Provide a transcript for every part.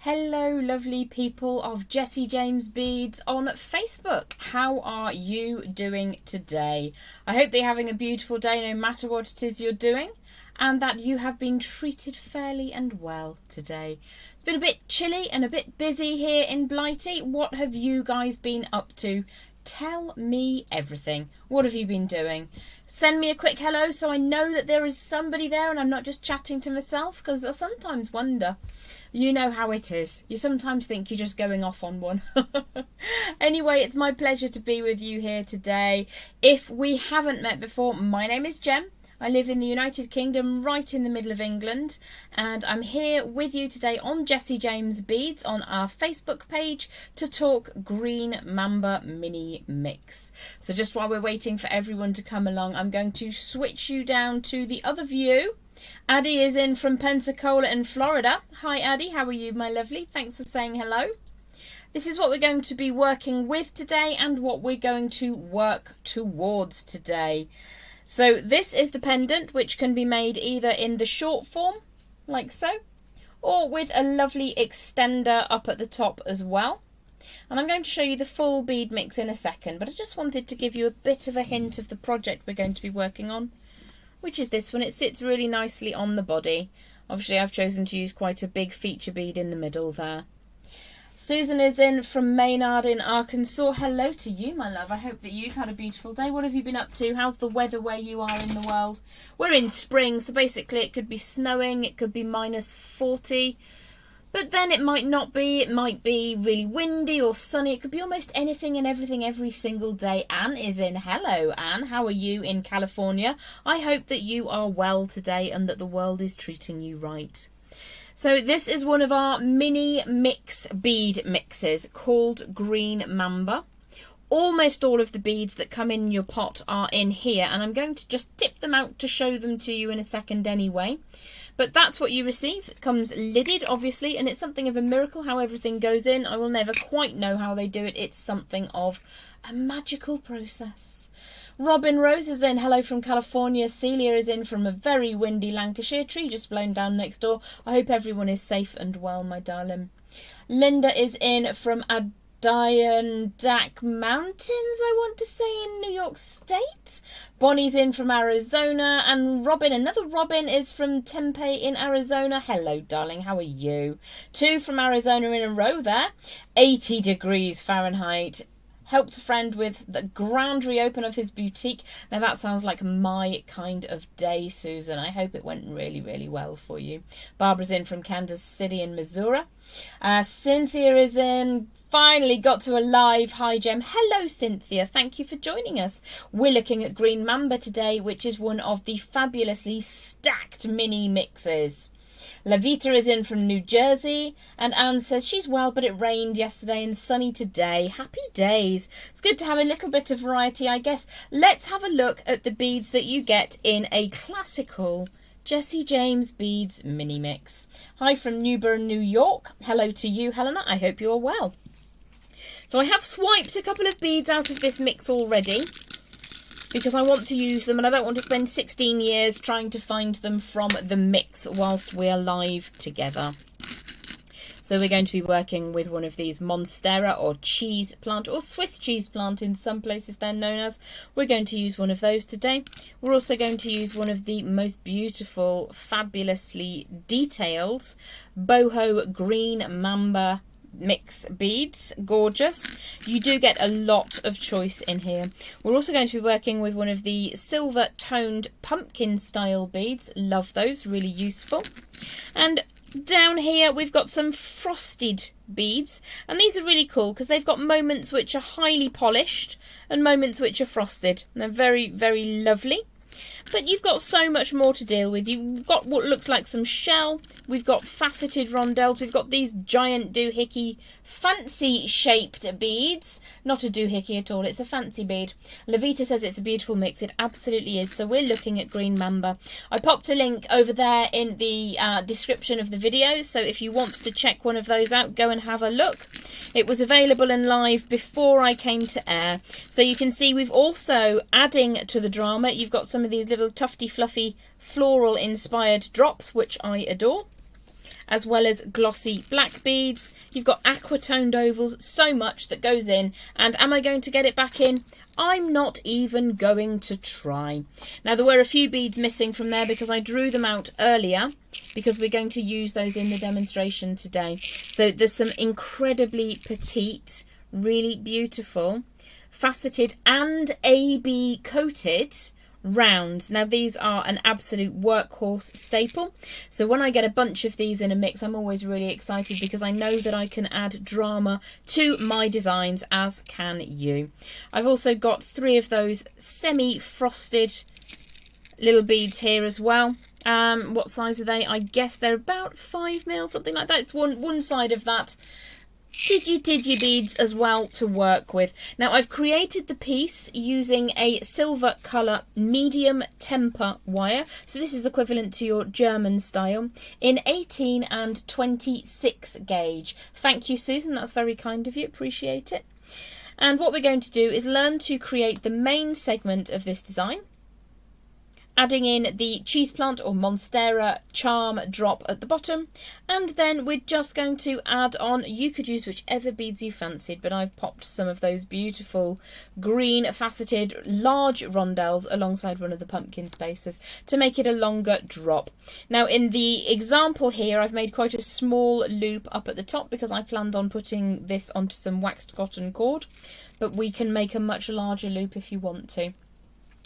Hello lovely people of Jessie James Beads on Facebook. How are you doing today? I hope that you're having a beautiful day no matter what it is you're doing, and that you have been treated fairly and well today. It's been a bit chilly and a bit busy here in Blighty. What have you guys been up to? Tell me everything. What have you been doing? Send me a quick hello so I know that there is somebody there and I'm not just chatting to myself, because I sometimes wonder. You know how it is. You sometimes think you're just going off on one. Anyway, it's my pleasure to be with you here today. If we haven't met before, my name is Jem. I live in the United Kingdom, right in the middle of England, and I'm here with you today on Jessie James Beads on our Facebook page to talk Green Mamba Mini Mix. So just while we're waiting for everyone to come along, I'm going to switch you down to the other view. Addie is in from Pensacola in Florida. Hi Addie, how are you, my lovely? Thanks for saying hello. This is what we're going to be working with today and what we're going to work towards today. So this is the pendant, which can be made either in the short form, like so, or with a lovely extender up at the top as well. And I'm going to show you the full bead mix in a second, but I just wanted to give you a bit of a hint of the project we're going to be working on, which is this one. It sits really nicely on the body. Obviously I've chosen to use quite a big feature bead in the middle there. Susan is in from Maynard in Arkansas. Hello to you, my love. I hope that you've had a beautiful day. What have you been up to? How's the weather where you are in the world? We're in spring, so basically it could be snowing, it could be -40, but then it might not be. It might be really windy or sunny. It could be almost anything and everything every single day. Anne is in. Hello, Anne. How are you in California? I hope that you are well today and that the world is treating you right. So this is one of our mini mix bead mixes called Green Mamba. Almost all of the beads that come in your pot are in here, and I'm going to just tip them out to show them to you in a second anyway. But that's what you receive. It comes lidded, obviously, and it's something of a miracle how everything goes in. I will never quite know how they do it. It's something of a magical process. Robin Rose is in. Hello from California. Celia is in from a very windy Lancashire. Tree just blown down next door. I hope everyone is safe and well, my darling. Linda is in from Adirondack Mountains, I want to say, in New York State. Bonnie's in from Arizona, and Robin, another Robin, is from Tempe in Arizona. Hello, darling, how are you? 2 from Arizona in a row there. 80 degrees Fahrenheit. Helped a friend with the grand reopen of his boutique. Now that sounds like my kind of day, Susan. I hope it went really, really well for you. Barbara's in from Kansas City in Missouri. Cynthia is in. Finally got to a live. Hi, Jem. Hello, Cynthia. Thank you for joining us. We're looking at Green Mamba today, which is one of the fabulously stacked mini mixes. Lavita is in from New Jersey, and Anne says she's well, but it rained yesterday and sunny today. Happy days. It's good to have a little bit of variety, I guess. Let's have a look at the beads that you get in a classical Jessie James Beads mini mix. Hi from Newburgh, New York. Hello to you, Helena. I hope you're well. So I have swiped a couple of beads out of this mix already, because I want to use them and I don't want to spend 16 years trying to find them from the mix whilst we're live together. So we're going to be working with one of these Monstera or cheese plant, or Swiss cheese plant in some places they're known as. We're going to use one of those today. We're also going to use one of the most beautiful, fabulously detailed boho Green Mamba mix beads. Gorgeous. You do get a lot of choice in here. We're also going to be working with one of the silver toned pumpkin style beads. Love those, really useful. And down here we've got some frosted beads, and these are really cool because they've got moments which are highly polished and moments which are frosted, and they're very, very lovely. But you've got so much more to deal with. You've got what looks like some shell. We've got faceted rondelles. We've got these giant doohickey fancy shaped beads. Not a doohickey at all. It's a fancy bead. Lavita says it's a beautiful mix. It absolutely is. So we're looking at Green Mamba. I popped a link over there in the description of the video. So if you want to check one of those out, go and have a look. It was available and live before I came to air. So you can see we've also, adding to the drama, you've got some of these little tufty fluffy floral inspired drops, which I adore. as well as glossy black beads. You've got aqua-toned ovals, so much that goes in. And am I going to get it back in? I'm not even going to try. Now, there were a few beads missing from there because I drew them out earlier, because we're going to use those in the demonstration today. So there's some incredibly petite, really beautiful, faceted and AB coated rounds. Now, these are an absolute workhorse staple. So when I get a bunch of these in a mix, I'm always really excited because I know that I can add drama to my designs, as can you. I've also got 3 of those semi-frosted little beads here as well. What size are they? I guess they're about 5mm, something like that. It's one side of that. Digi beads as well to work with. Now, I've created the piece using a silver colour medium temper wire. So this is equivalent to your German style in 18 and 26 gauge. Thank you, Susan. That's very kind of you. Appreciate it. And what we're going to do is learn to create the main segment of this design, adding in the cheese plant or monstera charm drop at the bottom, and then we're just going to add on, you could use whichever beads you fancied, but I've popped some of those beautiful green faceted large rondelles alongside one of the pumpkin spaces to make it a longer drop. Now, in the example here, I've made quite a small loop up at the top because I planned on putting this onto some waxed cotton cord, but we can make a much larger loop if you want to.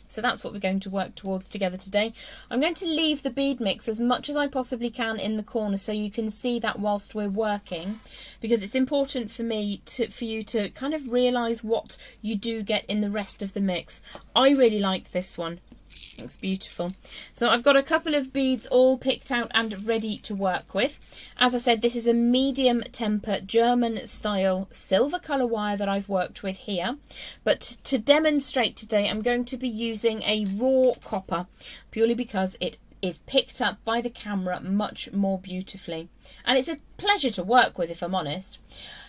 So that's what we're going to work towards together today. I'm going to leave the bead mix as much as I possibly can in the corner so you can see that whilst we're working, because it's important for me for you to kind of realise what you do get in the rest of the mix. I really like this one. It's beautiful. So I've got a couple of beads all picked out and ready to work with. As I said, this is a medium temper German style silver colour wire that I've worked with here. But to demonstrate today, I'm going to be using a raw copper purely because it is picked up by the camera much more beautifully. And it's a pleasure to work with, if I'm honest.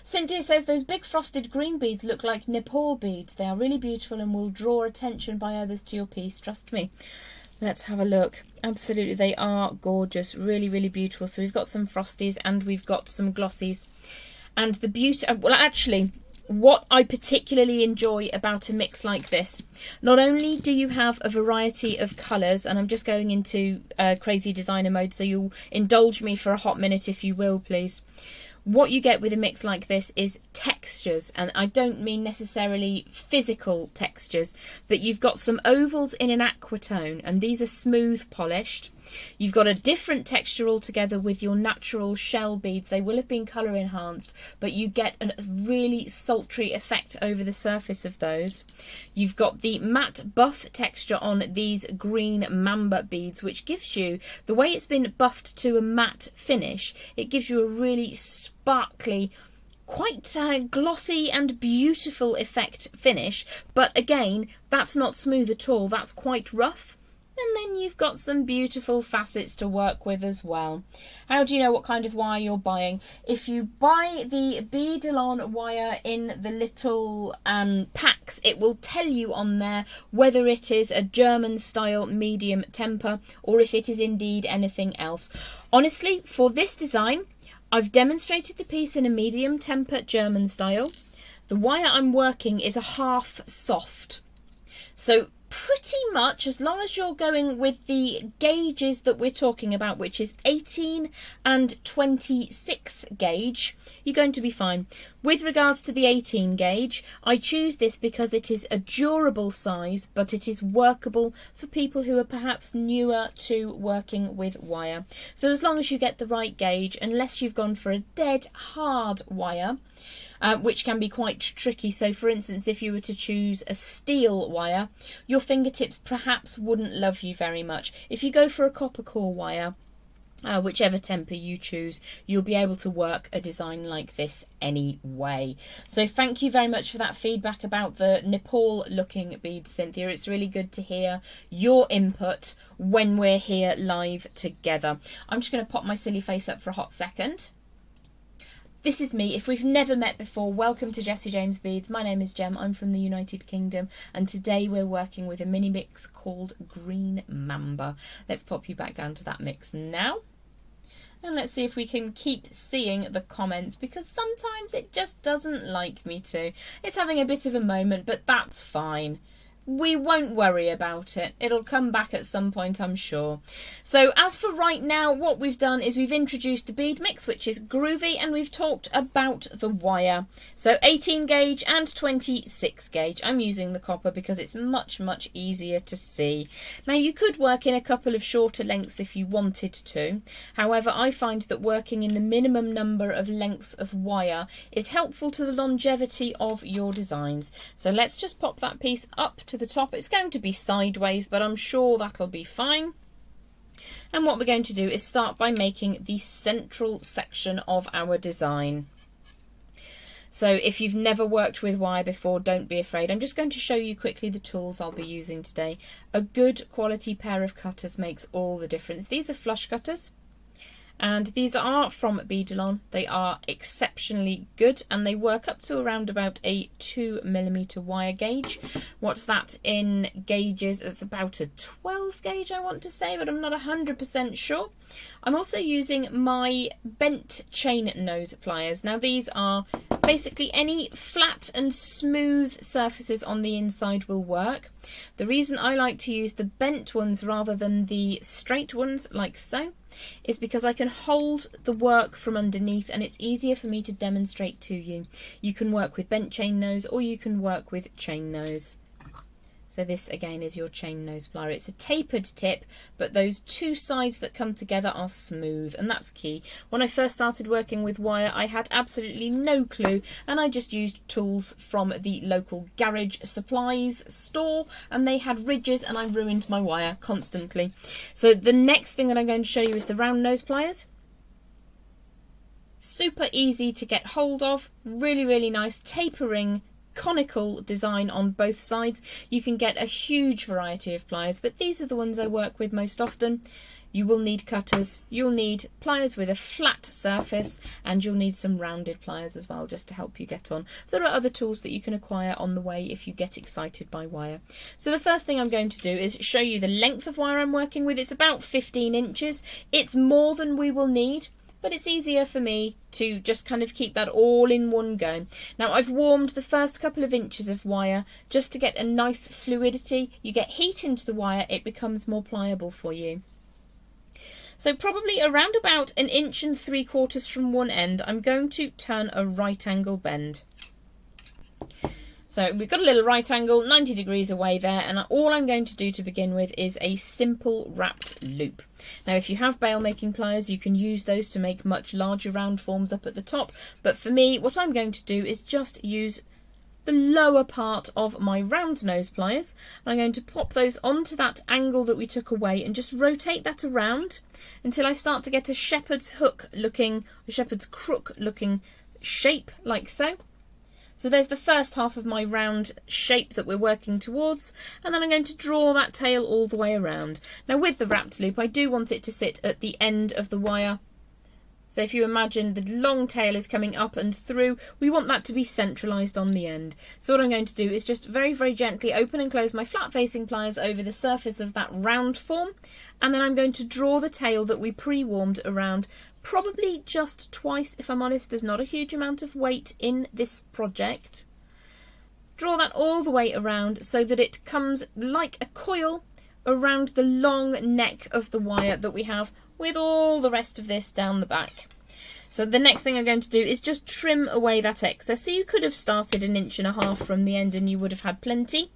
Cynthia says those big frosted green beads look like Nepal beads. They are really beautiful and will draw attention by others to your piece. Trust me. Let's have a look. Absolutely, they are gorgeous. Really, really beautiful. So we've got some frosties and we've got some glossies. And the beauty... well, actually, what I particularly enjoy about a mix like this, not only do you have a variety of colours, and I'm just going into crazy designer mode, so you'll indulge me for a hot minute if you will, please. What you get with a mix like this is textures, and I don't mean necessarily physical textures, but you've got some ovals in an aquatone, and these are smooth polished. You've got a different texture altogether with your natural shell beads. They will have been colour enhanced, but you get a really sultry effect over the surface of those. You've got the matte buff texture on these green Mamba beads, which gives you, the way it's been buffed to a matte finish, it gives you a really sparkly, quite glossy and beautiful effect finish. But again, that's not smooth at all, that's quite rough. And then you've got some beautiful facets to work with as well. How do you know what kind of wire you're buying? If you buy the Bead-along wire in the little packs, it will tell you on there whether it is a German style medium temper or if it is indeed anything else. Honestly, for this design, I've demonstrated the piece in a medium temper German style. The wire I'm working is a half soft. So pretty much, as long as you're going with the gauges that we're talking about, which is 18 and 26 gauge, you're going to be fine. With regards to the 18 gauge, I choose this because it is a durable size, but it is workable for people who are perhaps newer to working with wire. So as long as you get the right gauge, unless you've gone for a dead hard wire, which can be quite tricky. So for instance, if you were to choose a steel wire, your fingertips perhaps wouldn't love you very much. If you go for a copper core wire, whichever temper you choose, you'll be able to work a design like this anyway. So thank you very much for that feedback about the Nepal looking beads, Cynthia. It's really good to hear your input when we're here live together. I'm just going to pop my silly face up for a hot second. This is me. If we've never met before, welcome to Jessie James Beads. My name is Jem. I'm from the United Kingdom, and today we're working with a mini mix called Green Mamba. Let's pop you back down to that mix now. And let's see if we can keep seeing the comments, because sometimes it just doesn't like me to. It's having a bit of a moment, but that's fine. We won't worry about it. It'll come back at some point, I'm sure. So as for right now, what we've done is we've introduced the bead mix, which is groovy, and we've talked about the wire. So 18 gauge and 26 gauge. I'm using the copper because it's much, much easier to see. Now, you could work in a couple of shorter lengths if you wanted to. However, I find that working in the minimum number of lengths of wire is helpful to the longevity of your designs. So let's just pop that piece up to the top. It's going to be sideways, but I'm sure that'll be fine. And what we're going to do is start by making the central section of our design. So if you've never worked with wire before, don't be afraid. I'm just going to show you quickly the tools I'll be using today. A good quality pair of cutters makes all the difference. These are flush cutters. And these are from Bead. They are exceptionally good, and they work up to around about a 2mm wire gauge. What's that in gauges? It's about a 12 gauge, I want to say, but I'm not 100% sure. I'm also using my bent chain nose pliers. Now, these are basically any flat and smooth surfaces on the inside will work. The reason I like to use the bent ones rather than the straight ones like so is because I can hold the work from underneath, and it's easier for me to demonstrate to you. You can work with bent chain nose or you can work with chain nose. So this again is your chain nose plier. It's a tapered tip, but those two sides that come together are smooth, and that's key. When I first started working with wire, I had absolutely no clue, and I just used tools from the local garage supplies store, and they had ridges, and I ruined my wire constantly. So the next thing that I'm going to show you is the round nose pliers. Super easy to get hold of, really, really nice tapering conical design on both sides. You can get a huge variety of pliers, but these are the ones I work with most often. You will need cutters, you'll need pliers with a flat surface, and you'll need some rounded pliers as well, just to help you get on. There are other tools that you can acquire on the way if you get excited by wire. So the first thing I'm going to do is show you the length of wire I'm working with. It's about 15 inches. It's more than we will need, but it's easier for me to just kind of keep that all in one go. Now, I've warmed the first couple of inches of wire just to get a nice fluidity. You get heat into the wire, it becomes more pliable for you. So probably around about 1 3/4 inches from one end, I'm going to turn a right angle bend. So we've got a little right angle, 90 degrees away there, and all I'm going to do to begin with is a simple wrapped loop. Now, if you have bail making pliers, you can use those to make much larger round forms up at the top, but for me, what I'm going to do is just use the lower part of my round nose pliers. I'm going to pop those onto that angle that we took away and just rotate that around until I start to get a shepherd's hook looking, a shepherd's crook looking shape like so. So there's the first half of my round shape that we're working towards, and then I'm going to draw that tail all the way around. Now, with the wrapped loop, I do want it to sit at the end of the wire. So if you imagine the long tail is coming up and through, we want that to be centralised on the end. So what I'm going to do is just very, very gently open and close my flat facing pliers over the surface of that round form, and then I'm going to draw the tail that we pre-warmed around, probably just twice, if I'm honest. There's not a huge amount of weight in this project. Draw that all the way around so that it comes like a coil around the long neck of the wire that we have, with all the rest of this down the back. So the next thing I'm going to do is just trim away that excess. So you could have started 1.5 inches from the end and you would have had plenty,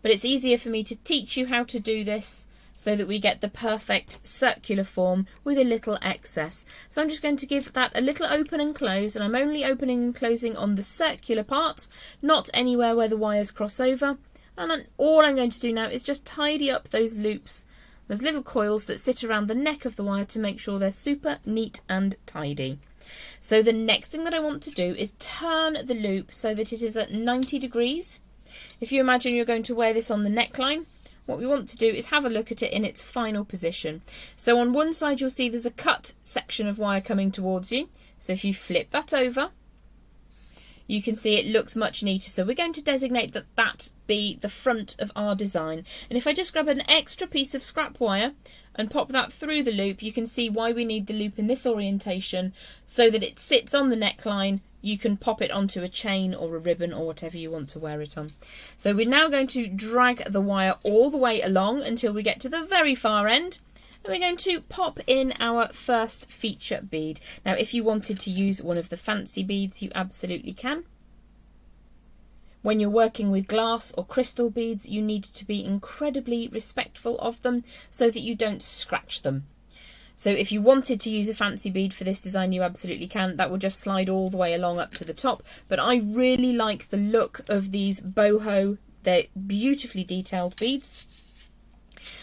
but it's easier for me to teach you how to do this so that we get the perfect circular form with a little excess. So I'm just going to give that a little open and close, and I'm only opening and closing on the circular part, not anywhere where the wires cross over. And then all I'm going to do now is just tidy up those loops, those little coils that sit around the neck of the wire, to make sure they're super neat and tidy. So the next thing that I want to do is turn the loop so that it is at 90 degrees. If you imagine you're going to wear this on the neckline, what we want to do is have a look at it in its final position. So on one side you'll see there's a cut section of wire coming towards you. So if you flip that over, you can see it looks much neater. So we're going to designate that be the front of our design. And if I just grab an extra piece of scrap wire and pop that through the loop, you can see why we need the loop in this orientation, so that it sits on the neckline. You can pop it onto a chain or a ribbon or whatever you want to wear it on. So we're now going to drag the wire all the way along until we get to the very far end. And we're going to pop in our first feature bead. Now, if you wanted to use one of the fancy beads, you absolutely can. When you're working with glass or crystal beads, you need to be incredibly respectful of them so that you don't scratch them. So if you wanted to use a fancy bead for this design, you absolutely can. That will just slide all the way along up to the top. But I really like the look of these boho. They're beautifully detailed beads.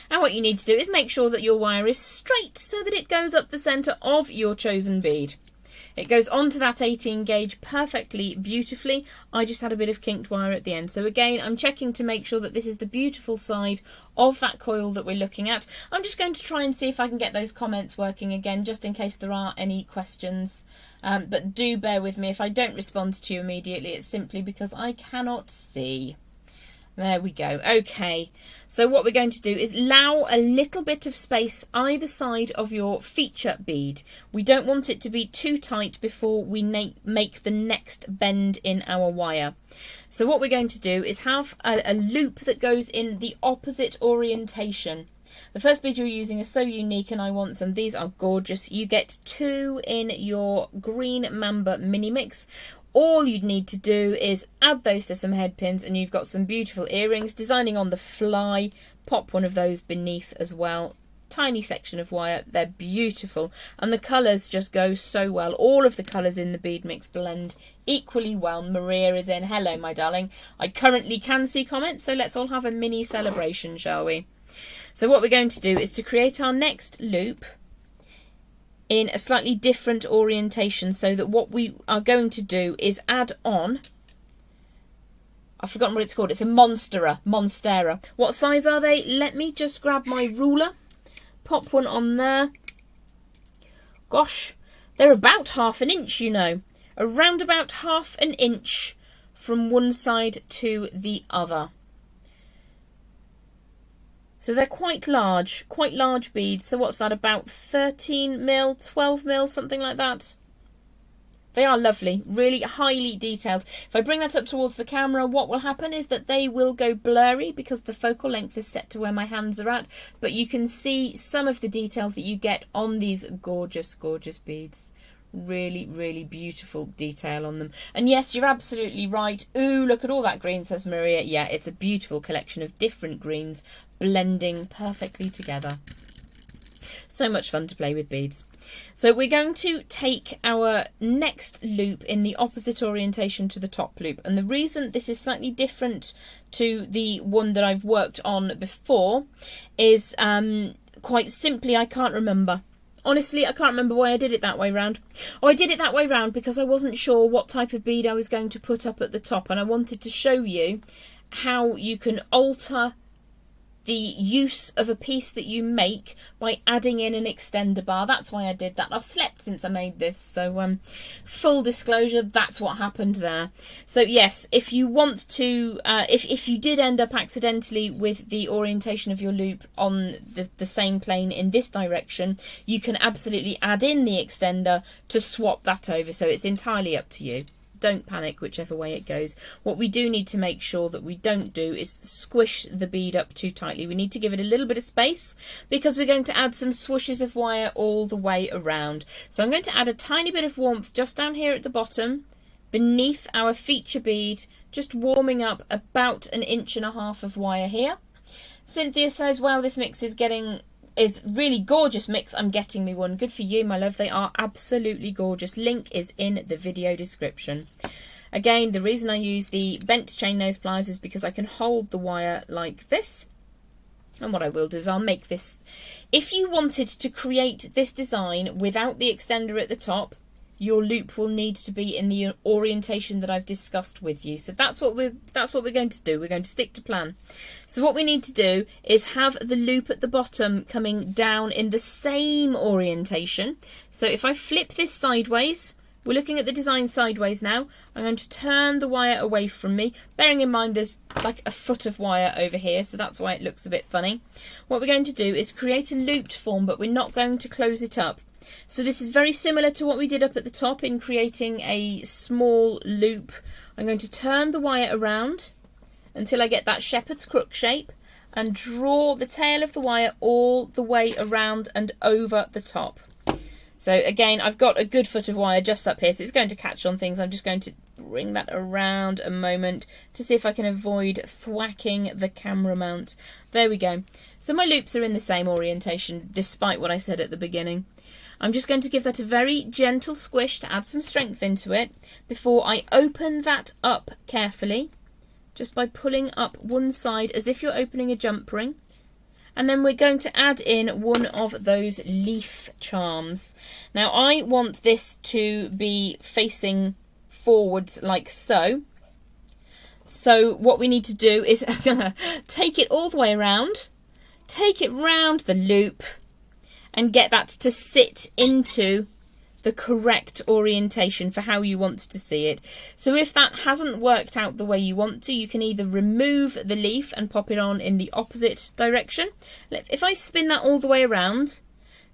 And what you need to do is make sure that your wire is straight so that it goes up the centre of your chosen bead. It goes onto that 18 gauge perfectly beautifully. I just had a bit of kinked wire at the end. So again, I'm checking to make sure that this is the beautiful side of that coil that we're looking at. I'm just going to try and see if I can get those comments working again, just in case there are any questions. But do bear with me if I don't respond to you immediately. It's simply because I cannot see. There we go. Okay, so what we're going to do is allow a little bit of space either side of your feature bead. We don't want it to be too tight before we make the next bend in our wire. So what we're going to do is have a loop that goes in the opposite orientation. The first bead you're using is so unique and I want some. These are gorgeous. You get 2 in your green Mamba mini mix. All you'd need to do is add those to some head pins and you've got some beautiful earrings. Designing on the fly, pop one of those beneath as well. Tiny section of wire, they're beautiful and the colours just go so well. All of the colours in the bead mix blend equally well. Maria is in. Hello, my darling. I currently can see comments, so let's all have a mini celebration, shall we? So what we're going to do is to create our next loop in a slightly different orientation, so that what we are going to do is add on, I've forgotten what it's called, it's a monstera. What size are they? Let me just grab my ruler, pop one on there. Gosh, they're about 1/2 inch, you know, around about 1/2 inch from one side to the other. So they're quite large beads. So what's that, about 13 mil, 12 mil, something like that? They are lovely, really highly detailed. If I bring that up towards the camera, what will happen is that they will go blurry because the focal length is set to where my hands are at. But you can see some of the detail that you get on these gorgeous, gorgeous beads. Really, really beautiful detail on them. And yes, you're absolutely right. Ooh, look at all that green, says Maria. Yeah, it's a beautiful collection of different greens blending perfectly together. So much fun to play with beads. So we're going to take our next loop in the opposite orientation to the top loop. And the reason this is slightly different to the one that I've worked on before is quite simply I can't remember. Honestly, I can't remember why I did it that way round. Oh, I did it that way round because I wasn't sure what type of bead I was going to put up at the top, and I wanted to show you how you can alter the use of a piece that you make by adding in an extender bar. That's why I did that. I've slept since I made this, so full disclosure, that's what happened there. So yes, if you want to, if you did end up accidentally with the orientation of your loop on the same plane in this direction, you can absolutely add in the extender to swap that over. So it's entirely up to you. Don't panic whichever way it goes. What we do need to make sure that we don't do is squish the bead up too tightly. We need to give it a little bit of space because we're going to add some swooshes of wire all the way around. So I'm going to add a tiny bit of warmth just down here at the bottom beneath our feature bead, just warming up about 1.5 inches of wire here. Cynthia says, wow, this mix is really gorgeous mix. I'm getting me one. Good for you, my love. They are absolutely gorgeous. Link is in the video description. Again, the reason I use the bent chain nose pliers is because I can hold the wire like this. And what I will do is I'll make this. If you wanted to create this design without the extender at the top, your loop will need to be in the orientation that I've discussed with you. So that's what we're going to do. We're going to stick to plan. So what we need to do is have the loop at the bottom coming down in the same orientation. So if I flip this sideways, We're looking at the design sideways now. I'm going to turn the wire away from me, bearing in mind there's like a foot of wire over here, so that's why it looks a bit funny. What we're going to do is create a looped form, but we're not going to close it up. So this is very similar to what we did up at the top in creating a small loop. I'm going to turn the wire around until I get that shepherd's crook shape and draw the tail of the wire all the way around and over the top. So again, I've got a good foot of wire just up here, so it's going to catch on things. I'm just going to bring that around a moment to see if I can avoid thwacking the camera mount. There we go. So my loops are in the same orientation, despite what I said at the beginning. I'm just going to give that a very gentle squish to add some strength into it before I open that up carefully, just by pulling up one side as if you're opening a jump ring. And then we're going to add in one of those leaf charms. Now I want this to be facing forwards like so. So what we need to do is take it all the way around, take it round the loop, and get that to sit into the correct orientation for how you want to see it. So if that hasn't worked out the way you want to, you can either remove the leaf and pop it on in the opposite direction. If I spin that all the way around,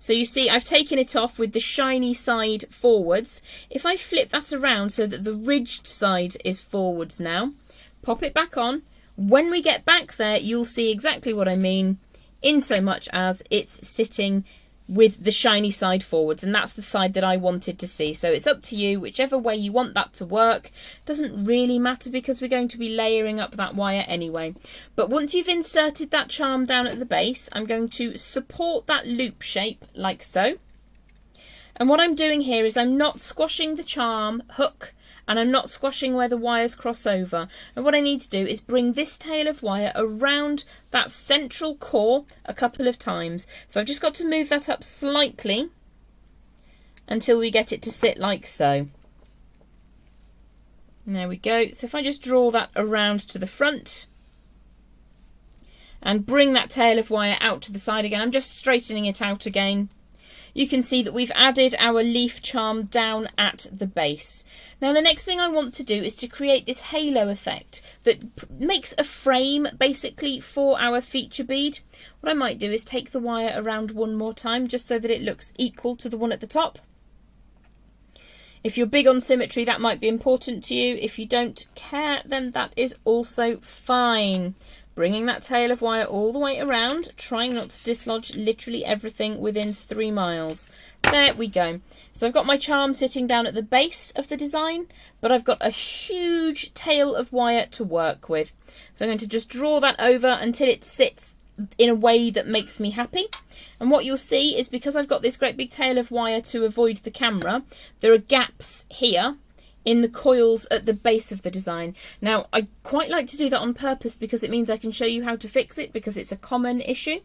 so you see I've taken it off with the shiny side forwards. If I flip that around so that the ridged side is forwards now, pop it back on. When we get back there, you'll see exactly what I mean, in so much as it's sitting with the shiny side forwards, and that's the side that I wanted to see. So it's up to you, whichever way you want that to work. Doesn't really matter because we're going to be layering up that wire anyway. But once you've inserted that charm down at the base, I'm going to support that loop shape like so. And what I'm doing here is I'm not squashing the charm hook, and I'm not squashing where the wires cross over. And what I need to do is bring this tail of wire around that central core a couple of times. So I've just got to move that up slightly until we get it to sit like so. And there we go. So if I just draw that around to the front and bring that tail of wire out to the side again, I'm just straightening it out again. You can see that we've added our leaf charm down at the base. Now the next thing I want to do is to create this halo effect that makes a frame basically for our feature bead. What I might do is take the wire around one more time just so that it looks equal to the one at the top. If you're big on symmetry, that might be important to you. If you don't care, then that is also fine. Bringing that tail of wire all the way around, trying not to dislodge literally everything within 3 miles. There we go. So I've got my charm sitting down at the base of the design, but I've got a huge tail of wire to work with. So I'm going to just draw that over until it sits in a way that makes me happy. And what you'll see is because I've got this great big tail of wire to avoid the camera, there are gaps here in the coils at the base of the design. Now, I quite like to do that on purpose because it means I can show you how to fix it because it's a common issue.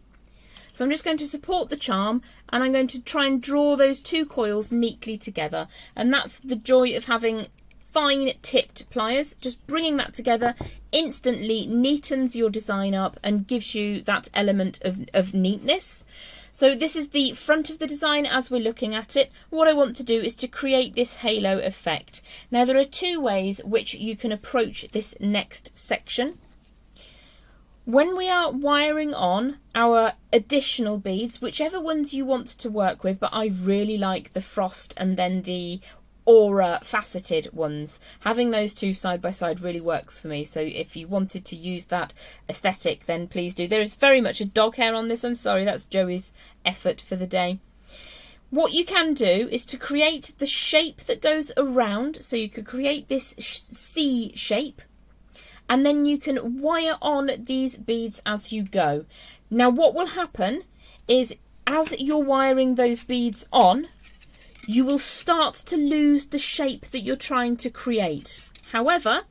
So I'm just going to support the charm and I'm going to try and draw those 2 coils neatly together. And that's the joy of having fine tipped pliers. Just bringing that together instantly neatens your design up and gives you that element of neatness. So this is the front of the design as we're looking at it. What I want to do is to create this halo effect. Now there are 2 ways which you can approach this next section. When we are wiring on our additional beads, whichever ones you want to work with, but I really like the frost and then the aura faceted ones. Having those 2 side by side really works for me, so if you wanted to use that aesthetic then please do. There is very much a dog hair on this, I'm sorry, that's Joey's effort for the day. What you can do is to create the shape that goes around, so you could create this C shape and then you can wire on these beads as you go. Now what will happen is as you're wiring those beads on, you will start to lose the shape that you're trying to create. However,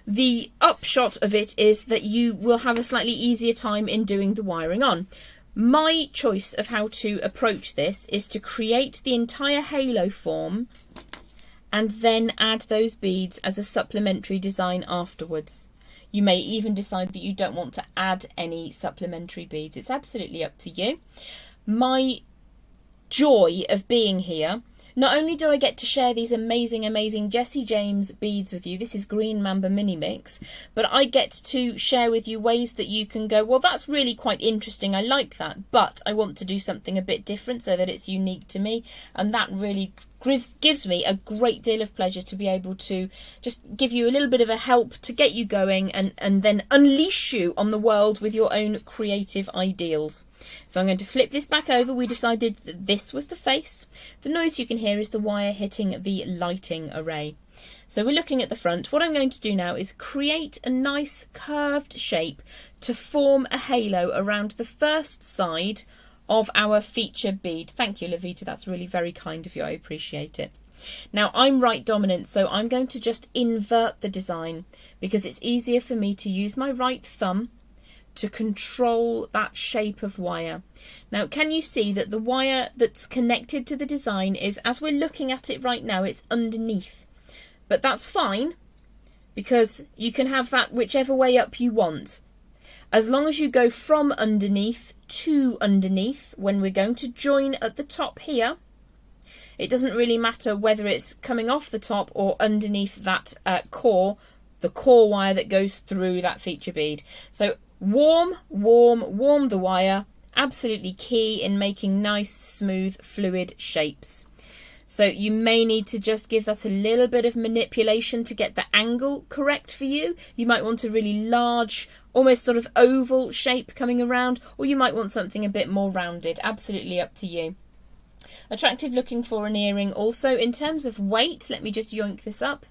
the upshot of it is that you will have a slightly easier time in doing the wiring on. My choice of how to approach this is to create the entire halo form and then add those beads as a supplementary design afterwards. You may even decide that you don't want to add any supplementary beads. It's absolutely up to you. My joy of being here Not only do I get to share these amazing Jessie James beads with you, this is Green Mamba Mini Mix, but I get to share with you ways that you can go, well, that's really quite interesting, I like that, but I want to do something a bit different so that it's unique to me, and that really gives me a great deal of pleasure to be able to just give you a little bit of a help to get you going and then unleash you on the world with your own creative ideals. So I'm going to flip this back over. We decided that this was the face. The noise you can hear is the wire hitting the lighting array. So we're looking at the front. What I'm going to do now is create a nice curved shape to form a halo around the first side of our feature bead. Thank you, Lavita, that's really very kind of you, I appreciate it. Now I'm right dominant, so I'm going to just invert the design because it's easier for me to use my right thumb to control that shape of wire. Now can you see that the wire that's connected to the design is, as we're looking at it right now, it's underneath, but that's fine because you can have that whichever way up you want. As long as you go from underneath to underneath, when we're going to join at the top here, it doesn't really matter whether it's coming off the top or underneath that core, the core wire that goes through that feature bead. So warm the wire, absolutely key in making nice, smooth, fluid shapes. So you may need to just give that a little bit of manipulation to get the angle correct for you. You might want a really large, almost sort of oval shape coming around, or you might want something a bit more rounded. Absolutely up to you. Attractive looking for an earring also. In terms of weight, let me just yoink this up.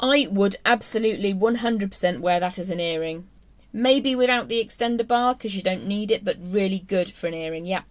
I would absolutely 100% wear that as an earring. Maybe without the extender bar because you don't need it, but really good for an earring, yeah.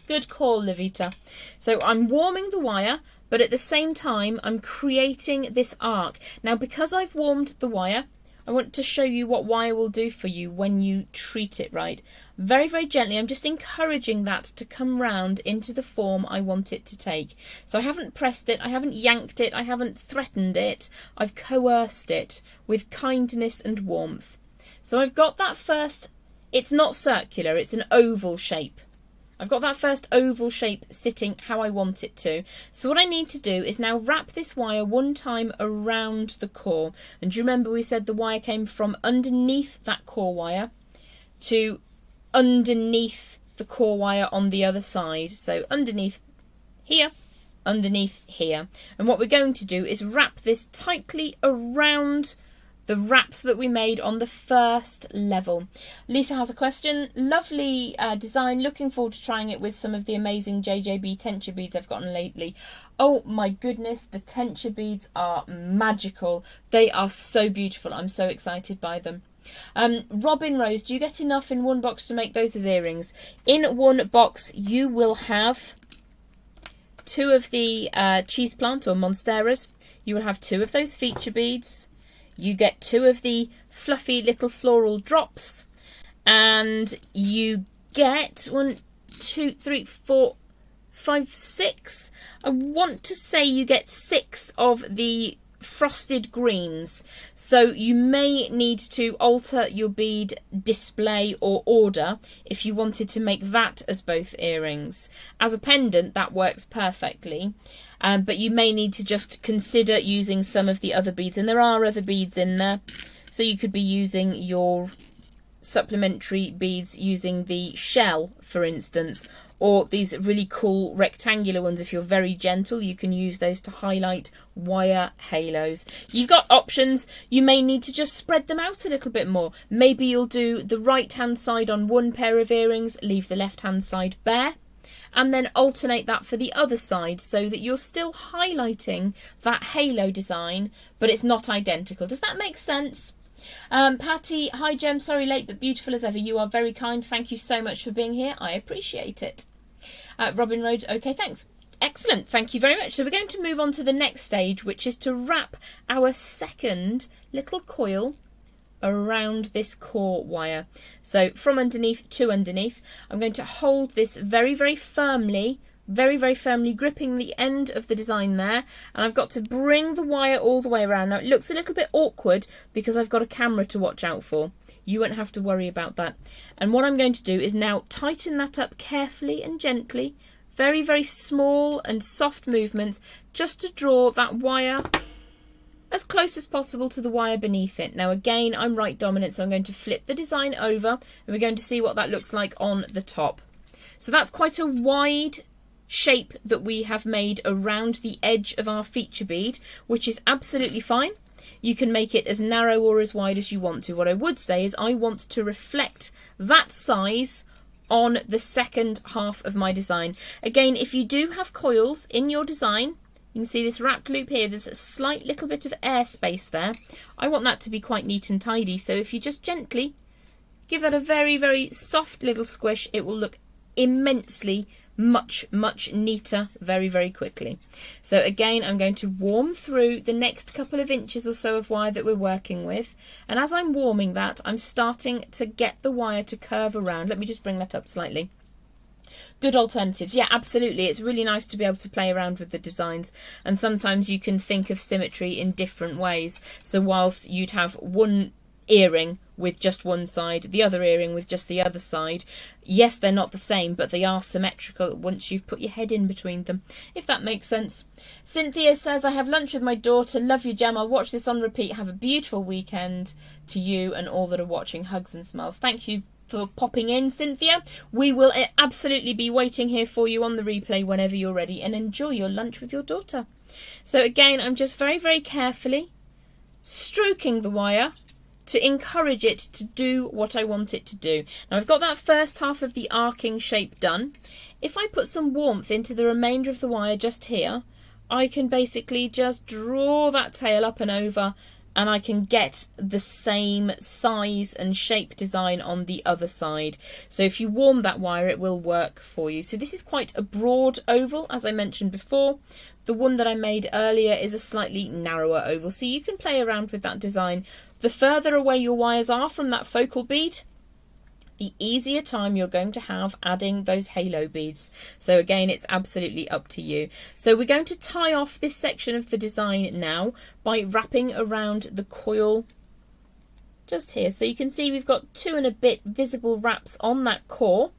Good call, Lavita. So I'm warming the wire, but at the same time I'm creating this arc. Now because I've warmed the wire, I want to show you what wire will do for you when you treat it right. Very, very gently, I'm just encouraging that to come round into the form I want it to take. So I haven't pressed it, I haven't yanked it, I haven't threatened it, I've coerced it with kindness and warmth. So I've got that first, it's not circular, it's an oval shape. I've got that first oval shape sitting how I want it to. So what I need to do is now wrap this wire one time around the core. And do you remember we said the wire came from underneath that core wire to underneath the core wire on the other side. So underneath here, underneath here. And what we're going to do is wrap this tightly around the wraps that we made on the first level. Lisa has a question. Lovely design. Looking forward to trying it with some of the amazing JJB tenture beads I've gotten lately. Oh my goodness, the tenture beads are magical. They are so beautiful. I'm so excited by them. Robin Rose, do you get enough in one box to make those as earrings? In one box you will have 2 of the cheese plant or monsteras. You will have 2 of those feature beads. You get 2 of the fluffy little floral drops, and you get 1, 2, 3, 4, 5, 6. I want to say you get 6 of the frosted greens. So you may need to alter your bead display or order if you wanted to make that as both earrings. As a pendant, that works perfectly. But you may need to just consider using some of the other beads, and there are other beads in there, so you could be using your supplementary beads using the shell, for instance, or these really cool rectangular ones. If you're very gentle, you can use those to highlight wire halos. You've got options. You may need to just spread them out a little bit more. Maybe you'll do the right hand side on one pair of earrings, leave the left hand side bare, and then alternate that for the other side so that you're still highlighting that halo design, but it's not identical. Does that make sense? Patty, hi Jem, sorry late but beautiful as ever. You are very kind. Thank you so much for being here. I appreciate it. Robin Rhodes, okay, thanks. Excellent, thank you very much. So we're going to move on to the next stage, which is to wrap our second little coil around this core wire. So from underneath to underneath, I'm going to hold this very, very firmly, gripping the end of the design there, and I've got to bring the wire all the way around. Now it looks a little bit awkward because I've got a camera to watch out for. You won't have to worry about that. And what I'm going to do is now tighten that up carefully and gently, Very, very small and soft movements just to draw that wire as close as possible to the wire beneath it. Now again, I'm right dominant, so I'm going to flip the design over and we're going to see what that looks like on the top. So that's quite a wide shape that we have made around the edge of our feature bead, which is absolutely fine. You can make it as narrow or as wide as you want to. What I would say is I want to reflect that size on the second half of my design. Again, if you do have coils in your design, you can see this wrapped loop here, there's a slight little bit of air space there. I want that to be quite neat and tidy, so if you just gently give that a very, very soft little squish, it will look immensely much neater very, very quickly. So again, I'm going to warm through the next couple of inches or so of wire that we're working with, and as I'm warming that, I'm starting to get the wire to curve around. Let me just bring that up slightly. Good alternatives. Yeah, absolutely. It's really nice to be able to play around with the designs, and sometimes you can think of symmetry in different ways. So whilst you'd have one earring with just one side, the other earring with just the other side, yes, they're not the same, but they are symmetrical once you've put your head in between them, if that makes sense. Cynthia says, I have lunch with my daughter. Love you, Gem. I'll watch this on repeat. Have a beautiful weekend to you and all that are watching. Hugs and smiles. Thank you for popping in, Cynthia. We will absolutely be waiting here for you on the replay whenever you're ready, and enjoy your lunch with your daughter. So again, I'm just very, very carefully stroking the wire to encourage it to do what I want it to do. Now I've got that first half of the arcing shape done. If I put some warmth into the remainder of the wire just here, I can basically just draw that tail up and over, and I can get the same size and shape design on the other side. So if you warm that wire, it will work for you. So this is quite a broad oval, as I mentioned before. The one that I made earlier is a slightly narrower oval, so you can play around with that design. The further away your wires are from that focal bead, the easier time you're going to have adding those halo beads. So again, it's absolutely up to you. So we're going to tie off this section of the design now by wrapping around the coil just here. So you can see we've got 2 and a bit visible wraps on that core.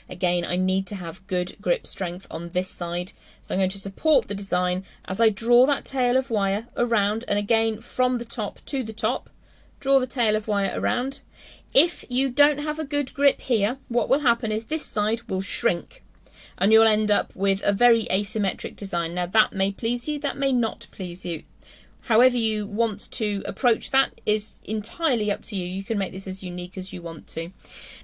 Again, I need to have good grip strength on this side, so I'm going to support the design as I draw that tail of wire around, and again from the top to the top, draw the tail of wire around. If you don't have a good grip here, what will happen is this side will shrink and you'll end up with a very asymmetric design. Now that may please you, that may not please you. However you want to approach that is entirely up to you. You can make this as unique as you want to.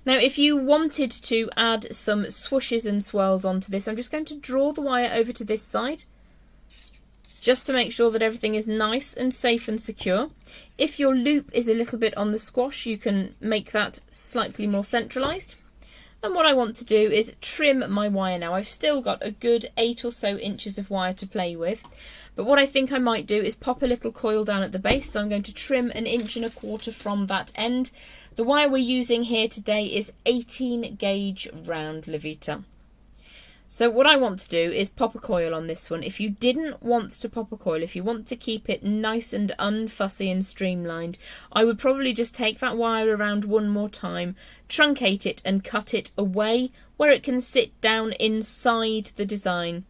Now if you wanted to add some swooshes and swirls onto this, I'm just going to draw the wire over to this side just to make sure that everything is nice and safe and secure. If your loop is a little bit on the squash, you can make that slightly more centralised. And what I want to do is trim my wire now. I've still got a good 8 or so inches of wire to play with. But what I think I might do is pop a little coil down at the base. So I'm going to trim 1 1/4 inches from that end. The wire we're using here today is 18 gauge round Levita. So what I want to do is pop a coil on this one. If you didn't want to pop a coil, if you want to keep it nice and unfussy and streamlined, I would probably just take that wire around one more time, truncate it and cut it away where it can sit down inside the design.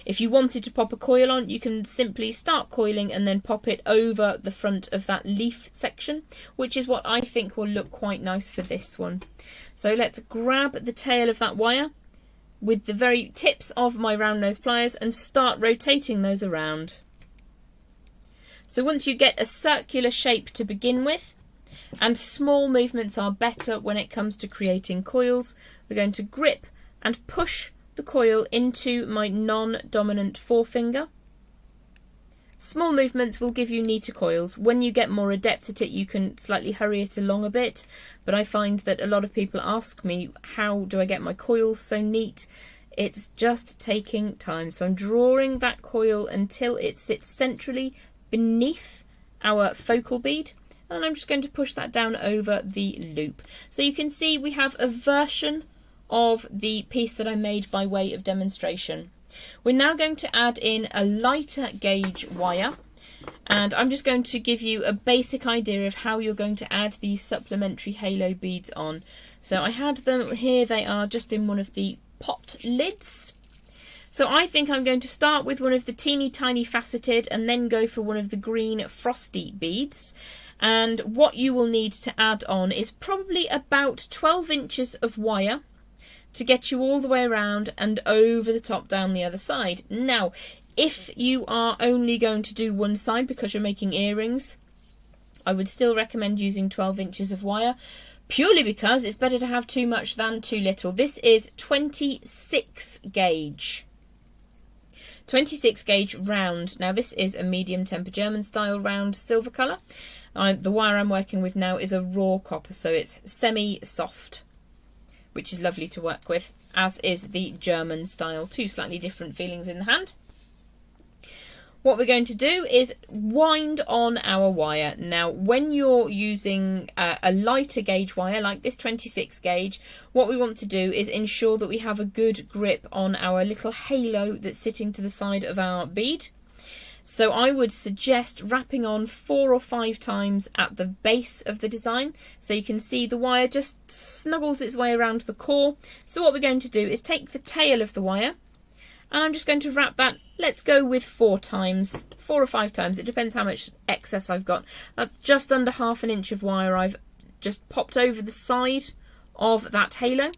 If you wanted to pop a coil on, you can simply start coiling and then pop it over the front of that leaf section, which is what I think will look quite nice for this one. So let's grab the tail of that wire with the very tips of my round nose pliers and start rotating those around. So once you get a circular shape to begin with, and small movements are better when it comes to creating coils, we're going to grip and push the coil into my non-dominant forefinger. Small movements will give you neater coils. When you get more adept at it, you can slightly hurry it along a bit, but I find that a lot of people ask me, how do I get my coils so neat? It's just taking time. So I'm drawing that coil until it sits centrally beneath our focal bead, and I'm just going to push that down over the loop. So you can see we have a version of the piece that I made by way of demonstration. We're now going to add in a lighter gauge wire, and I'm just going to give you a basic idea of how you're going to add these supplementary halo beads on. So I had them here, they are just in one of the pot lids. So I think I'm going to start with one of the teeny tiny faceted and then go for one of the green frosty beads. And what you will need to add on is probably about 12 inches of wire to get you all the way around and over the top down the other side. Now, if you are only going to do one side because you're making earrings, I would still recommend using 12 inches of wire, purely because it's better to have too much than too little. This is 26 gauge. 26 gauge round. Now this is a medium temper German style round silver colour. The wire I'm working with now is a raw copper, so it's semi-soft, which is lovely to work with, as is the German style. Two slightly different feelings in the hand. What we're going to do is wind on our wire. Now, when you're using a lighter gauge wire, like this 26 gauge, what we want to do is ensure that we have a good grip on our little halo that's sitting to the side of our bead. So I would suggest wrapping on 4 or 5 times at the base of the design. So you can see the wire just snuggles its way around the core. So what we're going to do is take the tail of the wire, and I'm just going to wrap that, let's go with 4 times, 4 or 5 times, it depends how much excess I've got. That's just under ½ an inch of wire I've just popped over the side of that halo.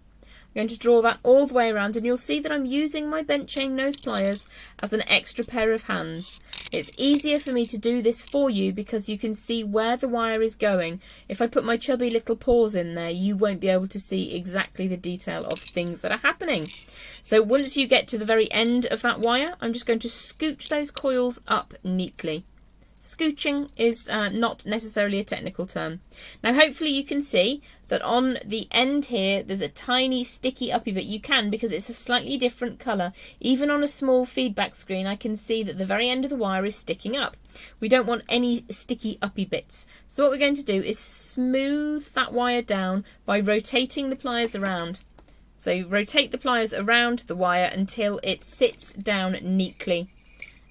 I'm going to draw that all the way around, and you'll see that I'm using my bent chain nose pliers as an extra pair of hands. It's easier for me to do this for you because you can see where the wire is going. If I put my chubby little paws in there, you won't be able to see exactly the detail of things that are happening. So once you get to the very end of that wire, I'm just going to scooch those coils up neatly. Scooching is not necessarily a technical term. Now hopefully you can see that on the end here there's a tiny sticky uppy bit. You can, because it's a slightly different colour. Even on a small feedback screen I can see that the very end of the wire is sticking up. We don't want any sticky uppy bits. So what we're going to do is smooth that wire down by rotating the pliers around. So rotate the pliers around the wire until it sits down neatly.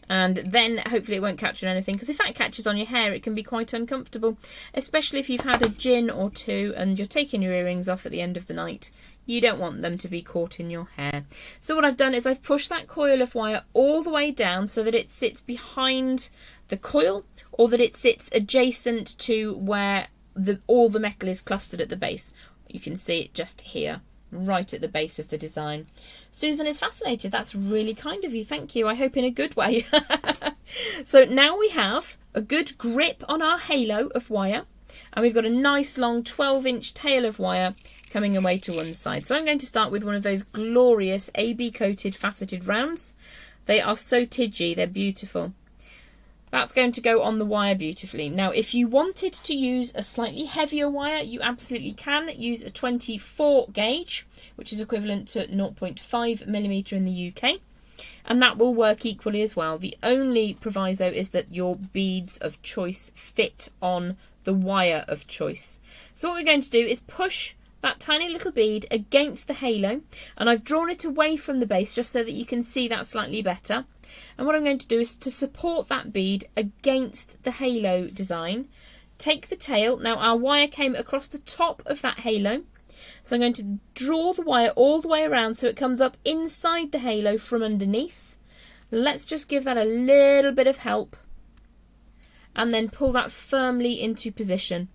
And then hopefully it won't catch on anything, because if that catches on your hair it can be quite uncomfortable, especially if you've had a gin or two and you're taking your earrings off at the end of the night. You don't want them to be caught in your hair. So what I've done is I've pushed that coil of wire all the way down so that it sits behind the coil, or that it sits adjacent to where all the metal is clustered at the base. You can see it just here, right at the base of the design. Susan is fascinated. That's really kind of you. Thank you. I hope in a good way. So now we have a good grip on our halo of wire, and we've got a nice long 12-inch tail of wire coming away to one side. So I'm going to start with one of those glorious AB coated faceted rounds. They are so tidgy. They're beautiful. That's going to go on the wire beautifully. Now, if you wanted to use a slightly heavier wire, you absolutely can use a 24 gauge, which is equivalent to 0.5mm in the UK, and that will work equally as well. The only proviso is that your beads of choice fit on the wire of choice. So what we're going to do is push that tiny little bead against the halo, and I've drawn it away from the base just so that you can see that slightly better. And what I'm going to do is to support that bead against the halo design, take the tail. Now our wire came across the top of that halo, so I'm going to draw the wire all the way around so it comes up inside the halo from underneath. Let's just give that a little bit of help and then pull that firmly into position.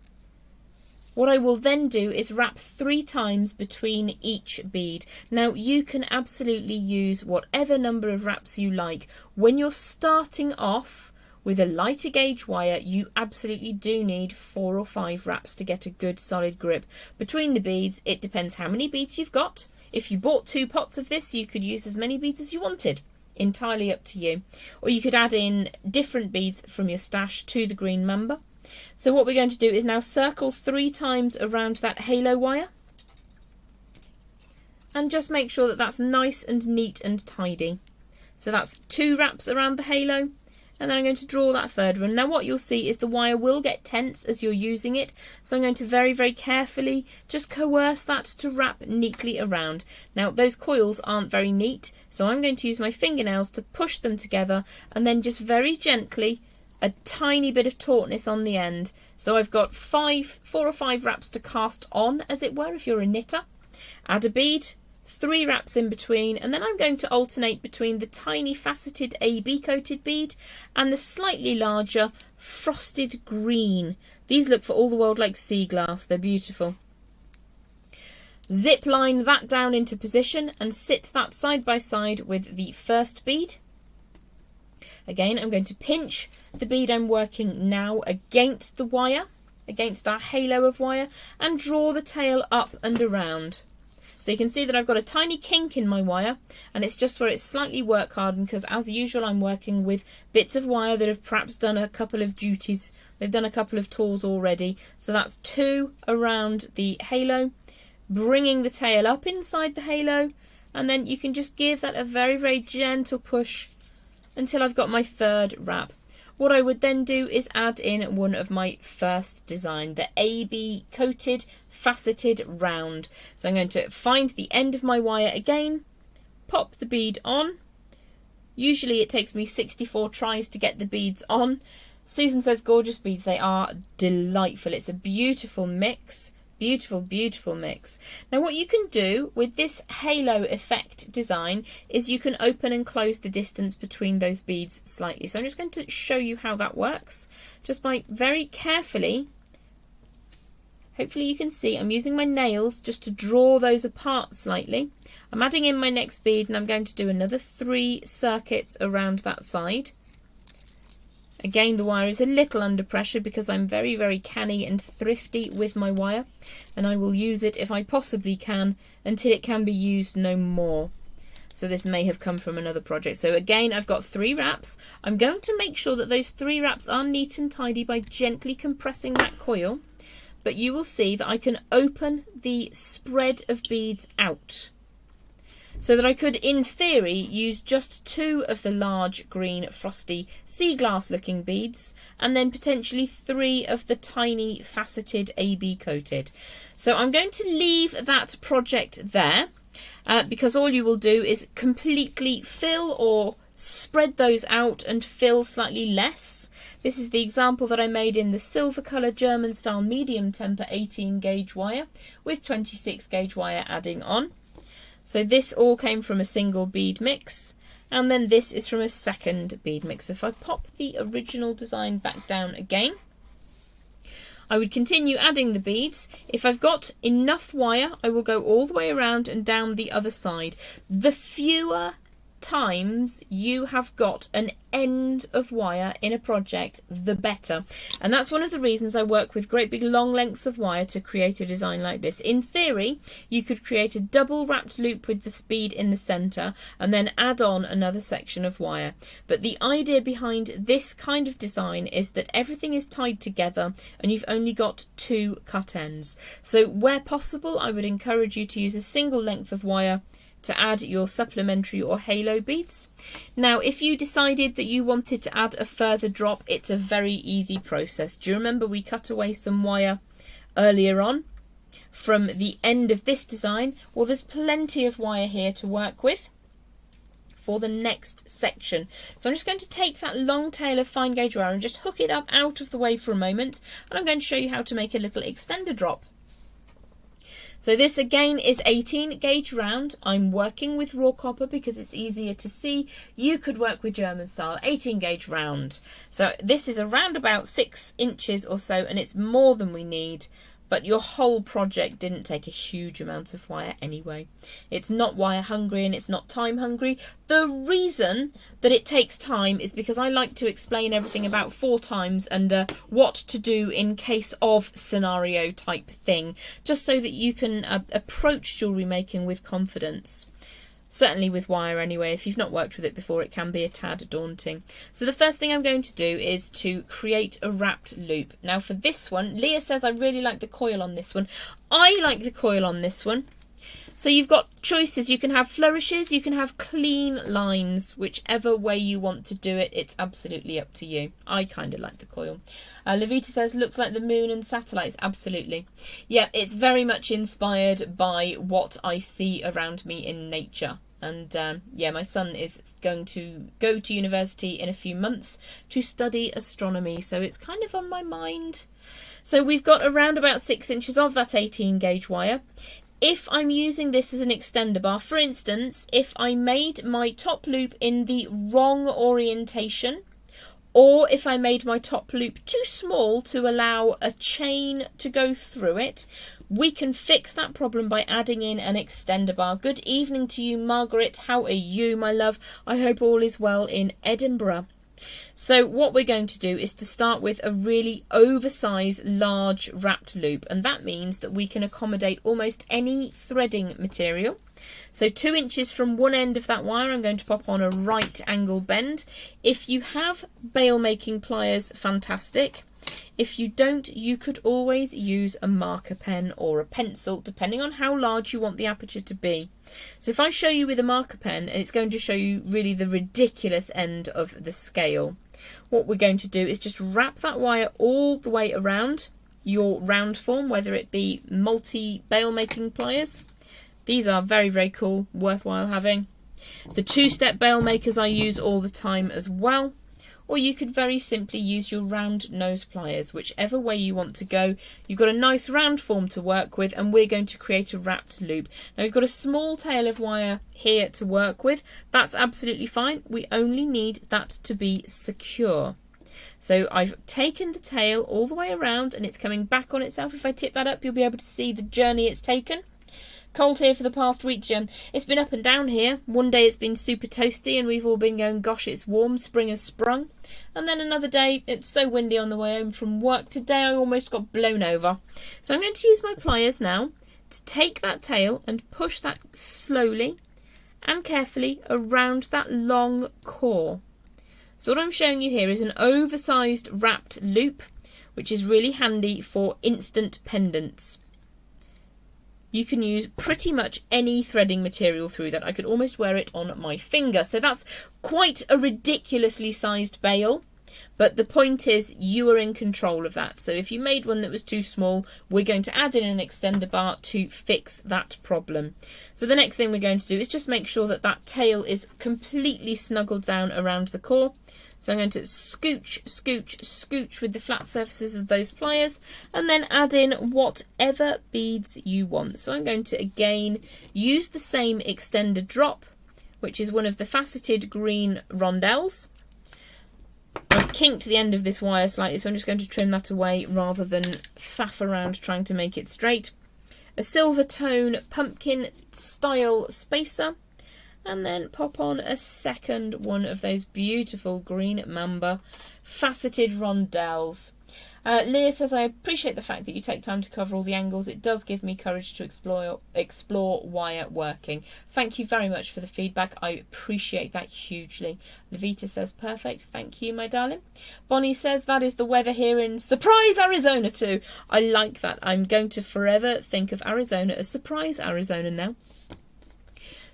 What I will then do is wrap 3 times between each bead. Now you can absolutely use whatever number of wraps you like. When you're starting off with a lighter gauge wire, you absolutely do need 4 or 5 wraps to get a good solid grip. Between the beads, it depends how many beads you've got. If you bought 2 pots of this, you could use as many beads as you wanted. Entirely up to you. Or you could add in different beads from your stash to the green Mamba. So what we're going to do is now circle 3 times around that halo wire, and just make sure that that's nice and neat and tidy. So that's 2 wraps around the halo, and then I'm going to draw that third one. Now what you'll see is the wire will get tense as you're using it, so I'm going to very, very carefully just coerce that to wrap neatly around. Now those coils aren't very neat, so I'm going to use my fingernails to push them together, and then just very gently a tiny bit of tautness on the end. So I've got 4 or 5 wraps to cast on, as it were, if you're a knitter. Add a bead, 3 wraps in between, and then I'm going to alternate between the tiny faceted AB coated bead and the slightly larger frosted green. These look for all the world like sea glass. They're beautiful. Zip line that down into position and sit that side by side with the first bead. Again, I'm going to pinch the bead I'm working now against the wire, against our halo of wire, and draw the tail up and around. So you can see that I've got a tiny kink in my wire, and it's just where it's slightly work hardened, because as usual I'm working with bits of wire that have perhaps done a couple of duties. They've done a couple of tours already. So that's 2 around the halo, bringing the tail up inside the halo, and then you can just give that a very, very gentle push until I've got my 3rd wrap. What I would then do is add in one of my first design, the AB coated faceted round. So I'm going to find the end of my wire again, pop the bead on. Usually it takes me 64 tries to get the beads on. Susan says gorgeous beads, they are delightful. It's a beautiful mix. Beautiful, beautiful mix. Now what you can do with this halo effect design is you can open and close the distance between those beads slightly. So I'm just going to show you how that works. Just by very carefully, hopefully you can see, I'm using my nails just to draw those apart slightly. I'm adding in my next bead and I'm going to do another 3 circuits around that side. Again, the wire is a little under pressure because I'm very, very canny and thrifty with my wire, and I will use it if I possibly can until it can be used no more. So this may have come from another project. So again, I've got 3 wraps. I'm going to make sure that those 3 wraps are neat and tidy by gently compressing that coil, but you will see that I can open the spread of beads out, so that I could, in theory, use just 2 of the large green frosty sea glass looking beads and then potentially 3 of the tiny faceted AB coated. So I'm going to leave that project there because all you will do is completely fill or spread those out and fill slightly less. This is the example that I made in the silver colour German style medium temper 18 gauge wire with 26 gauge wire adding on. So this all came from a single bead mix, and then this is from a second bead mix. So if I pop the original design back down again, I would continue adding the beads. If I've got enough wire, I will go all the way around and down the other side. The fewer times you have got an end of wire in a project, the better. And that's one of the reasons I work with great big long lengths of wire to create a design like this. In theory, you could create a double wrapped loop with the bead in the centre and then add on another section of wire. But the idea behind this kind of design is that everything is tied together and you've only got 2 cut ends. So where possible, I would encourage you to use a single length of wire to add your supplementary or halo beads. Now, if you decided that you wanted to add a further drop, it's a very easy process. Do you remember we cut away some wire earlier on from the end of this design? Well, there's plenty of wire here to work with for the next section. So I'm just going to take that long tail of fine gauge wire and just hook it up out of the way for a moment, and I'm going to show you how to make a little extender drop. So this again is 18 gauge round. I'm working with raw copper because it's easier to see. You could work with German style 18 gauge round. So this is around about 6 inches or so, and it's more than we need. But your whole project didn't take a huge amount of wire anyway. It's not wire hungry and it's not time hungry. The reason that it takes time is because I like to explain everything about 4 times and what to do in case of scenario type thing, just so that you can approach jewellery making with confidence. Certainly with wire anyway. If you've not worked with it before, it can be a tad daunting. So the first thing I'm going to do is to create a wrapped loop. Now for this one, Leah says I really like the coil on this one. I like the coil on this one. So you've got choices. You can have flourishes, you can have clean lines, whichever way you want to do it. It's absolutely up to you. I kind of like the coil. Levita says, looks like the moon and satellites. Absolutely. Yeah, it's very much inspired by what I see around me in nature. And yeah, my son is going to go to university in a few months to study astronomy. So it's kind of on my mind. So we've got around about 6 inches of that 18 gauge wire. if I'm using this as an extender bar, for instance, if I made my top loop in the wrong orientation, or if I made my top loop too small to allow a chain to go through it, we can fix that problem by adding in an extender bar. Good evening to you, Margaret. How are you, my love? I hope all is well in Edinburgh. So what we're going to do is to start with a really oversized large wrapped loop, and that means that we can accommodate almost any threading material. So 2 inches from one end of that wire, I'm going to pop on a right angle bend. If you have bail making pliers, fantastic. If you don't, you could always use a marker pen or a pencil, depending on how large you want the aperture to be. So if I show you with a marker pen, it's going to show you really the ridiculous end of the scale. What we're going to do is just wrap that wire all the way around your round form, whether it be multi-bail making pliers. These are very, very cool, worthwhile having. The 2-step bail makers I use all the time as well. Or you could very simply use your round nose pliers, whichever way you want to go. You've got a nice round form to work with, and we're going to create a wrapped loop. Now we've got a small tail of wire here to work with. That's absolutely fine. We only need that to be secure. So I've taken the tail all the way around and it's coming back on itself. If I tip that up, you'll be able to see the journey it's taken. Cold here for the past week, Jem. It's been up and down here. One day it's been super toasty and we've all been going, gosh, it's warm, spring has sprung. And then another day, it's so windy on the way home from work. Today I almost got blown over. So I'm going to use my pliers now to take that tail and push that slowly and carefully around that long core. So what I'm showing you here is an oversized wrapped loop, which is really handy for instant pendants. You can use pretty much any threading material through that. I could almost wear it on my finger. So that's quite a ridiculously sized bail. But the point is you are in control of that. So if you made one that was too small, we're going to add in an extender bar to fix that problem. So the next thing we're going to do is just make sure that that tail is completely snuggled down around the core. So I'm going to scooch, scooch, scooch with the flat surfaces of those pliers and then add in whatever beads you want. So I'm going to again use the same extender drop, which is one of the faceted green rondelles. I've kinked the end of this wire slightly, so I'm just going to trim that away rather than faff around trying to make it straight. A silver tone pumpkin style spacer. And then pop on a second one of those beautiful green Mamba faceted rondelles. Leah says, I appreciate the fact that you take time to cover all the angles. It does give me courage to explore wire working. Thank you very much for the feedback. I appreciate that hugely. Levita says, perfect. Thank you, my darling. Bonnie says, that is the weather here in Surprise, Arizona too. I like that. I'm going to forever think of Arizona as Surprise, Arizona now.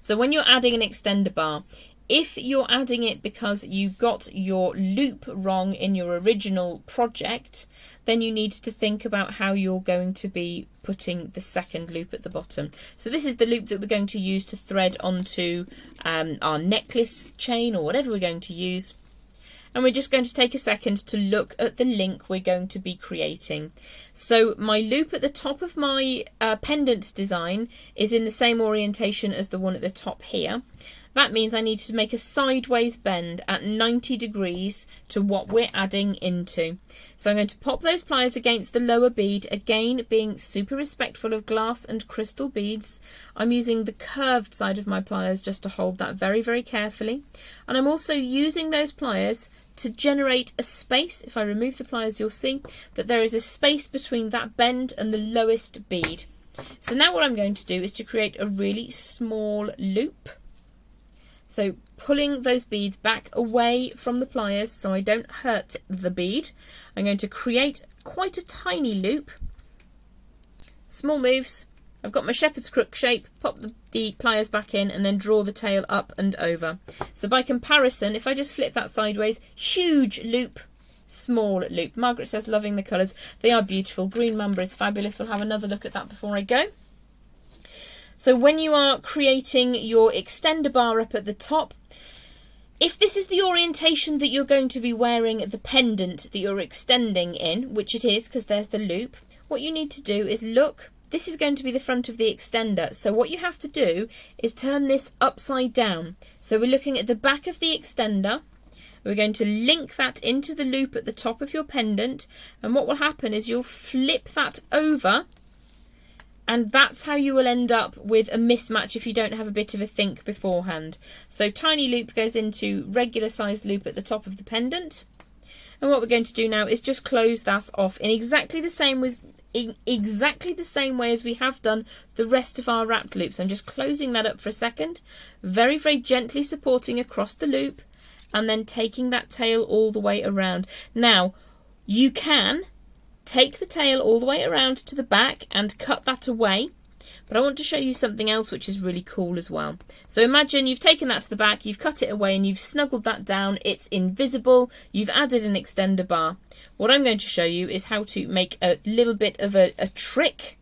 So when you're adding an extender bar, if you're adding it because you got your loop wrong in your original project, then you need to think about how you're going to be putting the second loop at the bottom. So this is the loop that we're going to use to thread onto our necklace chain or whatever we're going to use. And we're just going to take a second to look at the link we're going to be creating. So my loop at the top of my pendant design is in the same orientation as the one at the top here. That means I need to make a sideways bend at 90 degrees to what we're adding into. So I'm going to pop those pliers against the lower bead, again being super respectful of glass and crystal beads. I'm using the curved side of my pliers just to hold that very, very carefully. And I'm also using those pliers to generate a space. If I remove the pliers, you'll see that there is a space between that bend and the lowest bead. So now what I'm going to do is to create a really small loop. So pulling those beads back away from the pliers so I don't hurt the bead. I'm going to create quite a tiny loop. Small moves. I've got my shepherd's crook shape, pop the pliers back in and then draw the tail up and over. So by comparison, if I just flip that sideways, huge loop, small loop. Margaret says, loving the colours. They are beautiful. Green Mamba is fabulous. We'll have another look at that before I go. So when you are creating your extender bar up at the top, if this is the orientation that you're going to be wearing the pendant that you're extending in, which it is because there's the loop, what you need to do is look this is going to be the front of the extender. So what you have to do is turn this upside down. So we're looking at the back of the extender. We're going to link that into the loop at the top of your pendant, and what will happen is you'll flip that over, and that's how you will end up with a mismatch if you don't have a bit of a think beforehand. So tiny loop goes into regular sized loop at the top of the pendant, and what we're going to do now is just close that off in exactly the same way as we have done the rest of our wrapped loops. I'm just closing that up for a second, very, very gently supporting across the loop, and then taking that tail all the way around. Now, you can take the tail all the way around to the back and cut that away, but I want to show you something else which is really cool as well. So imagine you've taken that to the back, you've cut it away, and you've snuggled that down. It's invisible. You've added an extender bar. What I'm going to show you is how to make a little bit of a trick.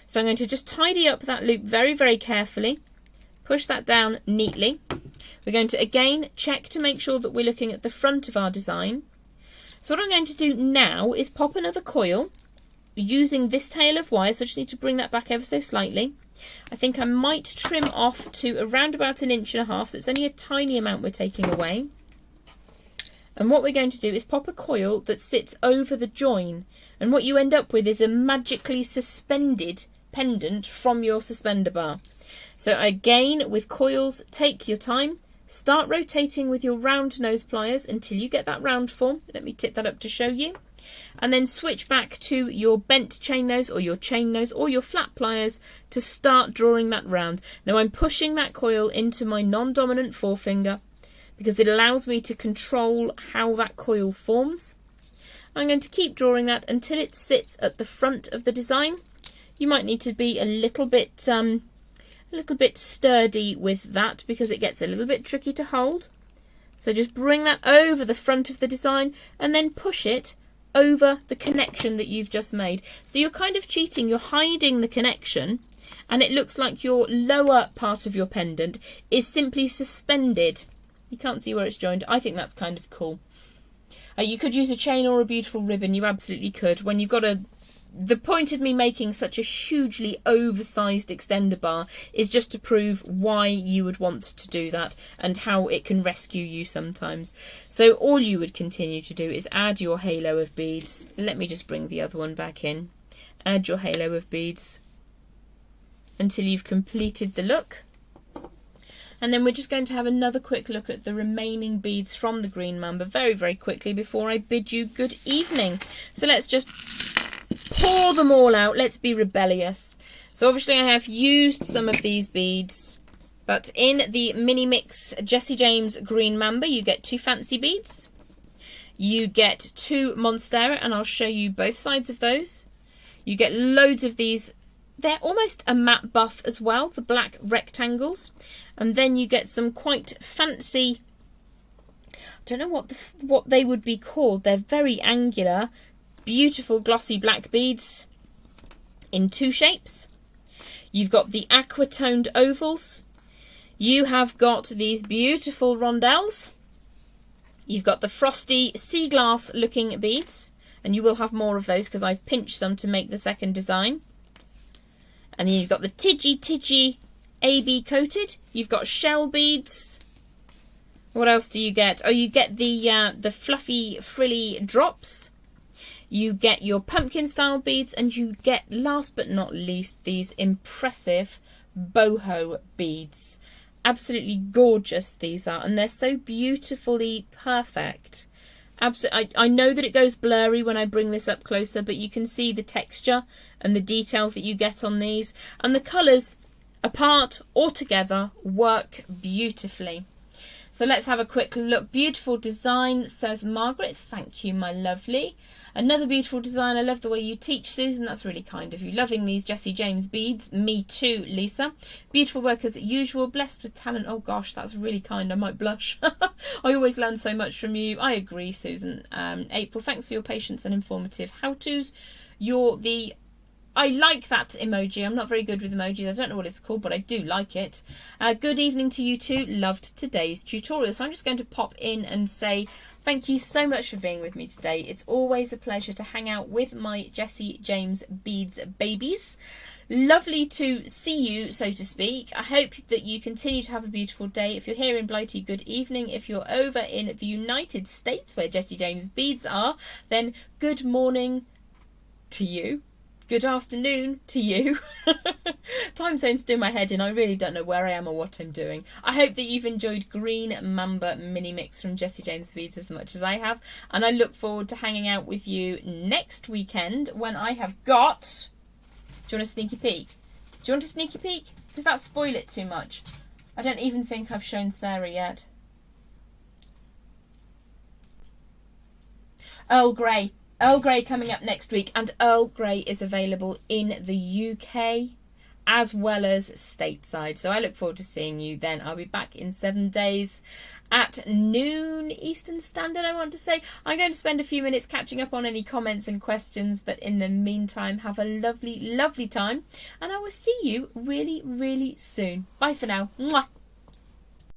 So I'm going to just tidy up that loop very, very carefully, push that down neatly. We're going to again check to make sure that we're looking at the front of our design. So what I'm going to do now is pop another coil using this tail of wire. So I just need to bring that back ever so slightly. I think I might trim off to around about 1.5 inches, so it's only a tiny amount we're taking away. And what we're going to do is pop a coil that sits over the join, and what you end up with is a magically suspended pendant from your suspender bar. So again, with coils, take your time. Start rotating with your round nose pliers until you get that round form. Let me tip that up to show you. And then switch back to your bent chain nose or your chain nose or your flat pliers to start drawing that round. Now I'm pushing that coil into my non-dominant forefinger because it allows me to control how that coil forms. I'm going to keep drawing that until it sits at the front of the design. You might need to be a little bit sturdy with that because it gets a little bit tricky to hold. So just bring that over the front of the design and then push it over the connection that you've just made. So you're kind of cheating, you're hiding the connection, and it looks like your lower part of your pendant is simply suspended. You can't see where it's joined. I think that's kind of cool. You could use a chain or a beautiful ribbon, you absolutely could. When you've got the point of me making such a hugely oversized extender bar is just to prove why you would want to do that and how it can rescue you sometimes. So all you would continue to do is add your halo of beads. Let me just bring the other one back in. Add your halo of beads until you've completed the look. And then we're just going to have another quick look at the remaining beads from the green mamba very, very quickly before I bid you good evening. So let's just pour them all out. Let's be rebellious. So obviously I have used some of these beads, but in the mini mix Jessie James green mamba you get 2 fancy beads, you get 2 monstera, and I'll show you both sides of those. You get loads of these. They're almost a matte buff as well, the black rectangles, and then you get some quite fancy, I don't know what they would be called. They're very angular, beautiful glossy black beads in 2 shapes. You've got the aqua toned ovals. You have got these beautiful rondelles. You've got the frosty sea glass looking beads, and you will have more of those because I've pinched some to make the second design. And then you've got the tidgy AB coated. You've got shell beads. What else do you get? Oh, you get the fluffy frilly drops. You get your pumpkin style beads, and you get, last but not least, these impressive boho beads. Absolutely gorgeous these are, and they're so beautifully perfect. I know that it goes blurry when I bring this up closer, but you can see the texture and the detail that you get on these, and the colours apart or together work beautifully. So let's have a quick look. Beautiful design, says Margaret. Thank you, my lovely. Another beautiful design. I love the way you teach, Susan. That's really kind of you. Loving these Jessie James beads. Me too, Lisa. Beautiful work as usual. Blessed with talent. Oh gosh, that's really kind. I might blush. I always learn so much from you. I agree, Susan. April, thanks for your patience and informative how-tos. You're the I like that emoji. I'm not very good with emojis. I don't know what it's called, but I do like it. Good evening to you too. Loved today's tutorial. So I'm just going to pop in and say thank you so much for being with me today. It's always a pleasure to hang out with my Jessie James Beads babies. Lovely to see you, so to speak. I hope that you continue to have a beautiful day. If you're here in Blighty, good evening. If you're over in the United States, where Jessie James Beads are, then good morning to you. Good afternoon to you. Time zones do my head in. I really don't know where I am or what I'm doing. I hope that you've enjoyed Green Mamba Mini Mix from Jessie James Beads as much as I have. And I look forward to hanging out with you next weekend when I have got... Do you want a sneaky peek? Do you want a sneaky peek? Does that spoil it too much? I don't even think I've shown Sarah yet. Earl Grey. Earl Grey coming up next week, and Earl Grey is available in the UK as well as stateside. So I look forward to seeing you then. I'll be back in 7 days at noon Eastern Standard, I want to say. I'm going to spend a few minutes catching up on any comments and questions, but in the meantime, have a lovely, lovely time, and I will see you really, really soon. Bye for now. Mwah.